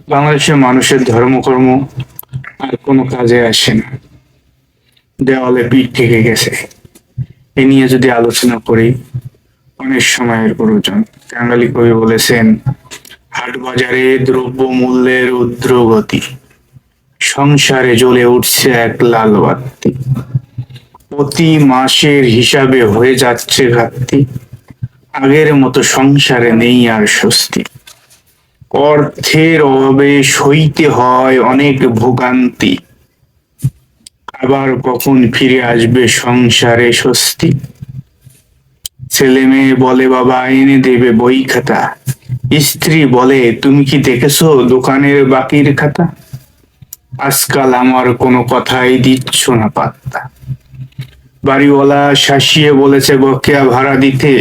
বাংলাদেশের মানুষের ধর্মকর্ম আর কোনো কাজে আসে না, দেওয়ালে পিঠ থেকে গেছে। এ নিয়ে যদি আলোচনা করি, অনেক সময়ের প্রয়োজন। বাঙালি কবি বলেছেন, হাট বাজারে দ্রব্য মূল্যের ঊর্ধ্বগতি, সংসারে জ্বলে উঠছে এক লাল বাতি, প্রতি মাসের হিসাবে হয়ে যাচ্ছে ঘাটতি, আগের মতো সংসারে নেই আর স্বস্তি, অর্থের অভাবে সইতে হয় অনেক ভোগান্তি, আবার কখন ফিরে আসবে সংসারে স্বস্তি। ছেলে মেয়ে বলে বাবা এনে দেবে বই খাতা, স্ত্রী বলে তুমি কি দেখেছো দোকানের বাকির খাতা, আজকাল আমার কোনো কথাই দিচ্ছ না পাত্তা, বাড়িওয়ালা শাসিয়ে বলেছে বকেয়া ভাড়া দিতে,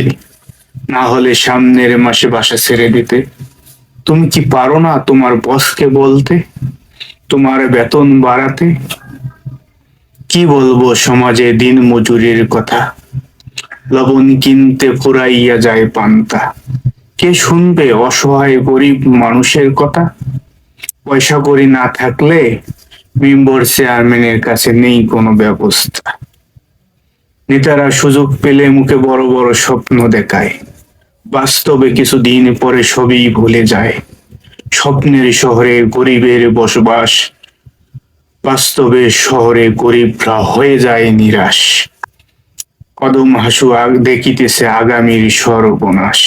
না হলে সামনের মাসে বাসা ছেড়ে দিতে। তুমি কি পারো না তোমার বসকে বলতে তোমার বেতন বাড়াতে? কি বলবো সমাজে দিন মজুরির কথা, লবণ কিনতে ফুরাইয়া যায় পান্তা, কে শুনবে অসহায় গরিব মানুষের কথা? পয়সা কড়ি না থাকলে মেম্বার চেয়ারম্যানের কাছে নেই কোনো ব্যবস্থা, নেতারা সুযোগ পেলে মুখে বড় বড় স্বপ্ন দেখায়, বাস্তবে কিছুদিন পরে সবই ভুলে যায়। স্বপ্নের শহরে গরিবের বসবাস, বাস্তবে শহরে গরিবরা হয়ে যায় নিরাশ, কদম হাসু দেখিতেছে আগামীর সর্বনাশ।